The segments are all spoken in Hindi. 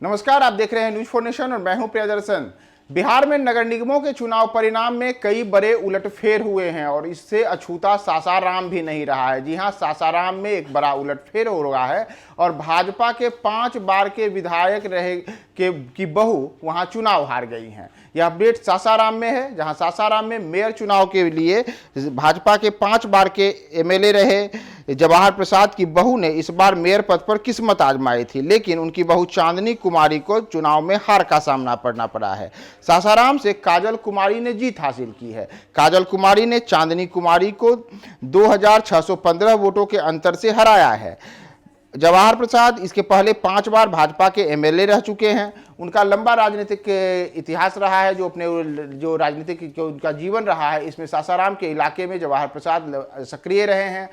नमस्कार, आप देख रहे हैं न्यूज फॉर नेशन और मैं हूं प्रियदर्शन। बिहार में नगर निगमों के चुनाव परिणाम में कई बड़े उलटफेर हुए हैं और इससे अछूता सासाराम भी नहीं रहा है। जी हां, सासाराम में एक बड़ा उलटफेर हो रहा है और भाजपा के 5 बार के विधायक रहे की बहू वहां चुनाव हार गई हैं। यह अपडेट सासाराम में है, जहां सासाराम में मेयर चुनाव के लिए भाजपा के 5 बार के एमएलए रहे जवाहर प्रसाद की बहू ने इस बार मेयर पद पर किस्मत आजमाई थी, लेकिन उनकी बहू चांदनी कुमारी को चुनाव में हार का सामना करना पड़ा है। सासाराम से काजल कुमारी ने जीत हासिल की है। काजल कुमारी ने चांदनी कुमारी को 2615 वोटों के अंतर से हराया है। जवाहर प्रसाद इसके पहले 5 बार भाजपा के एमएलए रह चुके हैं। उनका लंबा राजनीतिक इतिहास रहा है, जो राजनीतिक उनका जीवन रहा है, इसमें सासाराम के इलाके में जवाहर प्रसाद सक्रिय रहे हैं।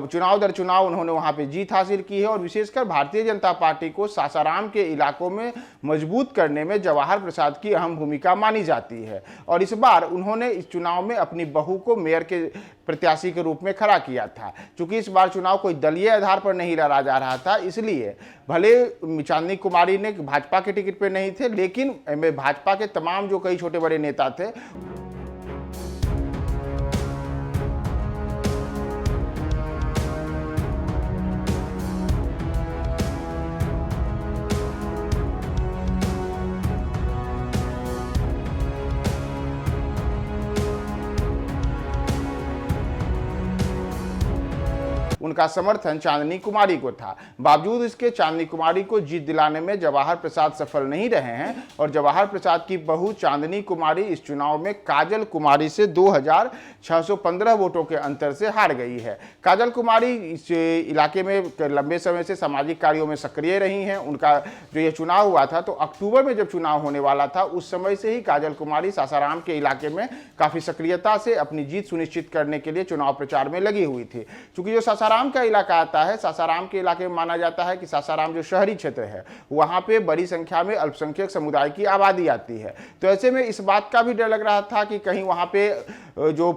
चुनाव दर चुनाव उन्होंने वहां पे जीत हासिल की है और विशेषकर भारतीय जनता पार्टी को सासाराम के इलाकों में मजबूत करने में जवाहर प्रसाद की अहम भूमिका मानी जाती है। और इस बार उन्होंने इस चुनाव में अपनी बहू को मेयर के प्रत्याशी के रूप में खड़ा किया था। चूंकि इस बार चुनाव कोई दलीय आधार पर नहीं लड़ा जा रहा था, इसलिए भले चांदनी कुमारी ने भाजपा के टिकट पर नहीं थे, लेकिन भाजपा के तमाम जो कई छोटे बड़े नेता थे उनका समर्थन चांदनी कुमारी को था। बावजूद इसके चांदनी कुमारी को जीत दिलाने में जवाहर प्रसाद सफल नहीं रहे हैं और जवाहर प्रसाद की बहू चांदनी कुमारी इस चुनाव में काजल कुमारी से 2615 वोटों के अंतर से हार गई है। काजल कुमारी इस इलाके में लंबे समय से सामाजिक कार्यों में सक्रिय रही हैं। उनका जो ये चुनाव हुआ था, तो अक्टूबर में जब चुनाव होने वाला था, उस समय से ही काजल कुमारी सासाराम के इलाके में काफी सक्रियता से अपनी जीत सुनिश्चित करने के लिए चुनाव प्रचार में लगी हुई थी। चूंकि जो सासाराम का इलाका आता है, सासाराम के इलाके में माना जाता है कि सासाराम जो शहरी क्षेत्र है, वहां पे बड़ी संख्या में अल्पसंख्यक समुदाय की आबादी आती है। तो ऐसे में इस बात का भी डर लग रहा था कि कहीं वहां पे जो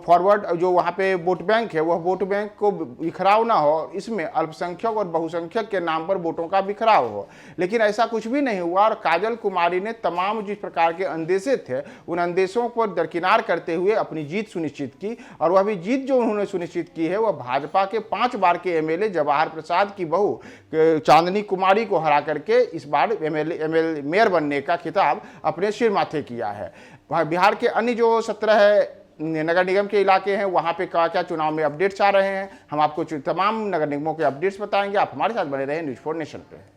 वहां पे वोट बैंक है, वह वोट बैंक को बिखराव ना हो, इसमें अल्पसंख्यक और बहुसंख्यक के नाम पर वोटों का बिखराव हो। लेकिन ऐसा कुछ भी नहीं हुआ और काजल कुमारी ने तमाम जिस प्रकार के अंदेशे थे, उन अंदेशों को दरकिनार करते हुए अपनी जीत सुनिश्चित की। और वह भी जीत जो उन्होंने सुनिश्चित की है, वह भाजपा के 5 बार के एमएलए जवाहर प्रसाद की बहू चांदनी कुमारी को हरा करके इस बार मेयर बनने का खिताब अपने सिर माथे किया है। बिहार के अन्य जो 17 नगर निगम के इलाके हैं, वहां पे क्या क्या चुनाव में अपडेट्स आ रहे हैं, हम आपको तमाम नगर निगमों के अपडेट्स बताएंगे। आप हमारे साथ बने रहे न्यूज फॉर नेशन पे।